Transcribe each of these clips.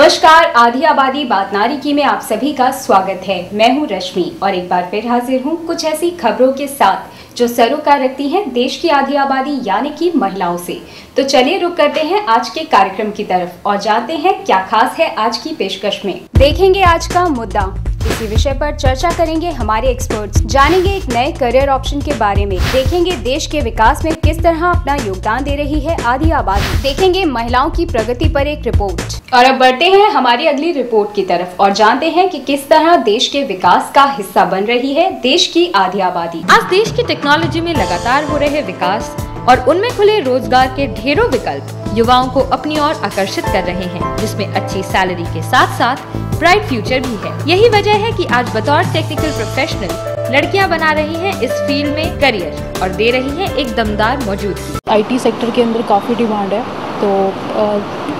नमस्कार, आधी आबादी बात नारी में आप सभी का स्वागत है। मैं हूं रश्मि और एक बार फिर हाजिर हूं कुछ ऐसी खबरों के साथ जो सरोकार रखती हैं देश की आधी आबादी यानी कि महिलाओं से। तो चलिए रुक करते हैं आज के कार्यक्रम की तरफ और जानते हैं क्या खास है आज की पेशकश में। देखेंगे आज का मुद्दा, इसी विषय पर चर्चा करेंगे हमारे एक्सपर्ट्स, जानेंगे एक नए करियर ऑप्शन के बारे में, देखेंगे देश के विकास में किस तरह अपना योगदान दे रही है आधी आबादी, देखेंगे महिलाओं की प्रगति पर एक रिपोर्ट। और अब बढ़ते हैं हमारी अगली रिपोर्ट की तरफ और जानते हैं कि किस तरह देश के विकास का हिस्सा बन रही है देश की आधी आबादी। आज देश की टेक्नोलॉजी में लगातार हो रहे विकास और उनमें खुले रोजगार के ढेरों विकल्प युवाओं को अपनी ओर आकर्षित कर रहे हैं, जिसमें अच्छी सैलरी के साथ साथ ब्राइट फ्यूचर भी है। यही वजह है कि आज बतौर टेक्निकल प्रोफेशनल लड़कियां बना रही हैं इस फील्ड में करियर और दे रही हैं एक दमदार मौजूदगी। आईटी सेक्टर के अंदर काफ़ी डिमांड है, तो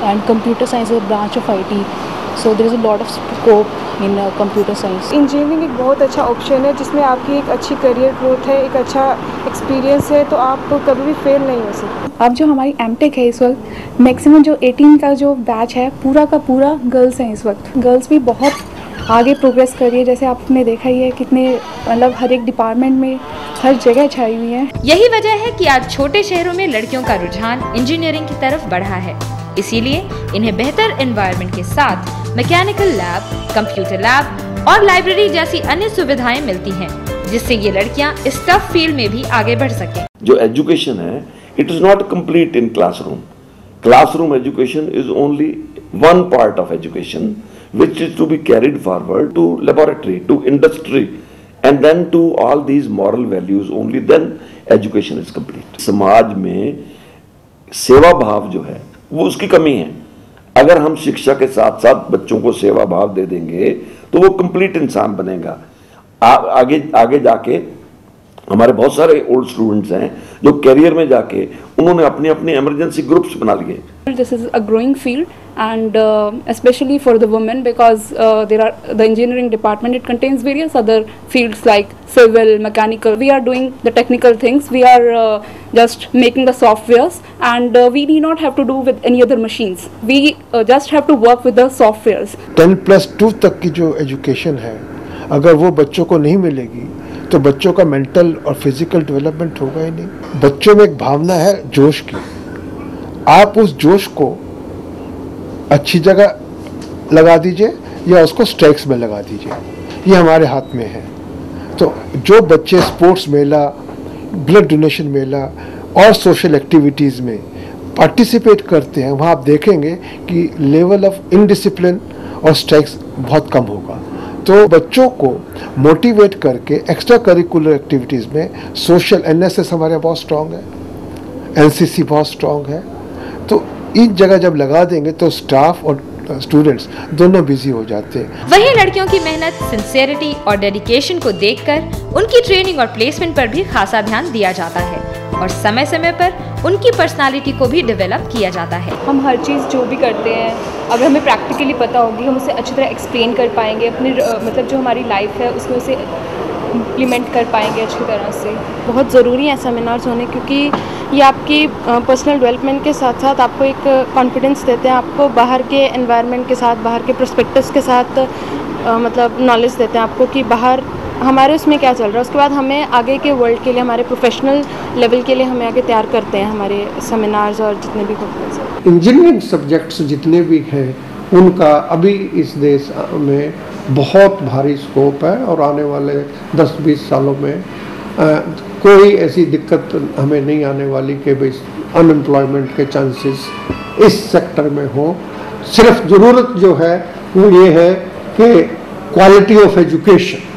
and computer science is branch of IT, so there is a lot of scope in computer science. Engineering एक बहुत अच्छा ऑप्शन है जिसमें आपकी एक अच्छी करियर ग्रोथ है, एक अच्छा एक्सपीरियंस है, तो आप कभी भी फेल नहीं हो सकते। अब जो हमारी एमटेक है इस वक्त मैक्सिमम जो 18 का जो बैच है पूरा का पूरा गर्ल्स हैं। इस वक्त गर्ल्स भी बहुत आगे प्रोग्रेस कर रही है, जैसे आपने देखा ही है कितने मतलब हर एक डिपार्टमेंट में हर जगह छाई हुई है। यही वजह है कि आज छोटे शहरों में लड़कियों का रुझान इंजीनियरिंग की तरफ बढ़ा है, इसीलिए इन्हें बेहतर एनवायरनमेंट के साथ मैकेनिकल लैब, कंप्यूटर लैब और लाइब्रेरी जैसी अन्य सुविधाएं मिलती हैं, जिससे ये लड़कियां इस टफ फील्ड में भी आगे बढ़ सकें। जो एजुकेशन है, it is not complete in classroom. Classroom education is only one part of education which is to be carried forward to laboratory, to industry, and then to all these moral values. Only then education is complete. समाज में सेवा भाव जो है वो उसकी कमी है। अगर हम शिक्षा के साथ साथ बच्चों को सेवा भाव दे देंगे तो वो कंप्लीट इंसान बनेगा। आगे जाके हमारे बहुत सारे ओल्ड स्टूडेंट्स हैं जो करियर में जाके उन्होंने अपने अपने इमरजेंसी ग्रुप्स बना लिए। This is a growing field and especially for the women because the engineering department, it contains various other fields like civil, mechanical. We are doing the technical things. We are just making the softwares and we need not have to do with any other machines. We just have to work with the softwares. 10+2 तक की जो education है अगर वो बच्चों को नहीं मिलेगी तो बच्चों का मेंटल और फिजिकल डेवलपमेंट होगा ही नहीं। बच्चों में एक भावना है जोश की, आप उस जोश को अच्छी जगह लगा दीजिए या उसको स्ट्राइक्स में लगा दीजिए, ये हमारे हाथ में है। तो जो बच्चे स्पोर्ट्स मेला, ब्लड डोनेशन मेला और सोशल एक्टिविटीज़ में पार्टिसिपेट करते हैं, वहाँ आप देखेंगे कि लेवल ऑफ इनडिसिप्लिन और स्ट्राइक्स बहुत कम होगा। तो बच्चों को मोटिवेट करके एक्स्ट्रा करिकुलर एक्टिविटीज़ में सोशल एनएसएस हमारे बहुत स्ट्रॉन्ग है, एनसीसी बहुत स्ट्रॉन्ग है, तो इन जगह जब लगा देंगे तो स्टाफ और स्टूडेंट्स दोनों बिजी हो जाते हैं। वहीं लड़कियों की मेहनत, सिंसियरिटी और डेडिकेशन को देखकर उनकी ट्रेनिंग और प्लेसमेंट पर भी खासा ध्यान दिया जाता है और समय समय पर उनकी पर्सनालिटी को भी डेवलप किया जाता है। हम हर चीज़ जो भी करते हैं अगर हमें प्रैक्टिकली पता होगी हम उसे अच्छी तरह एक्सप्लेन कर पाएंगे, अपने मतलब जो हमारी लाइफ है उसको उसे इम्प्लीमेंट कर पाएंगे अच्छी तरह से। बहुत ज़रूरी है सेमिनार्स होने, क्योंकि ये आपकी पर्सनल डेवलपमेंट के साथ साथ आपको एक कॉन्फिडेंस देते हैं, आपको बाहर के एनवायरनमेंट के साथ, बाहर के प्रोस्पेक्टिव्स के साथ मतलब नॉलेज देते हैं आपको कि बाहर हमारे उसमें क्या चल रहा है। उसके बाद हमें आगे के वर्ल्ड के लिए, हमारे प्रोफेशनल लेवल के लिए हमें आगे तैयार करते हैं हमारे सेमिनार्स और जितने भी कॉन्फ्रेंस हैं। इंजीनियरिंग सब्जेक्ट्स जितने भी हैं उनका अभी इस देश में बहुत भारी स्कोप है और आने वाले 10-20 सालों में कोई ऐसी दिक्कत हमें नहीं आने वाली कि भाई अनएम्प्लॉयमेंट के चांसेस इस सेक्टर में हो। सिर्फ ज़रूरत जो है वो ये है कि क्वालिटी ऑफ एजुकेशन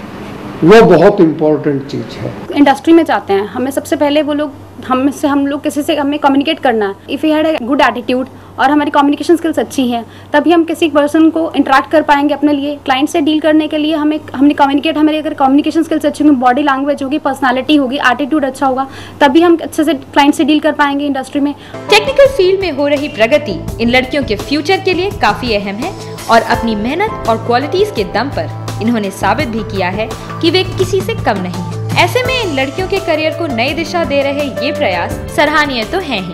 वो बहुत इम्पोर्टेंट चीज़ है। इंडस्ट्री में जाते हैं, हमें सबसे पहले वो लोग हम लोग किसी से हमें कम्युनिकेट करना है। If we had a good attitude और हमारी कम्युनिकेशन स्किल्स अच्छी हैं तभी हम किसी पर्सन को इंटरेक्ट कर पाएंगे। अपने लिए क्लाइंट से डील करने के लिए हमारी अगर कम्युनिकेशन स्किल्स अच्छी होंगी, बॉडी लैंग्वेज होगी, पर्सनालिटी होगी, एटीट्यूड अच्छा होगा, तभी हम अच्छे से क्लाइंट से डील कर पाएंगे इंडस्ट्री में। टेक्निकल फील्ड में हो रही प्रगति इन लड़कियों के फ्यूचर के लिए काफी अहम है और अपनी मेहनत और क्वालिटीज के दम पर इन्होंने साबित भी किया है कि वे किसी से कम नहीं है। ऐसे में इन लड़कियों के करियर को नई दिशा दे रहे ये प्रयास सराहनीय तो हैं ही।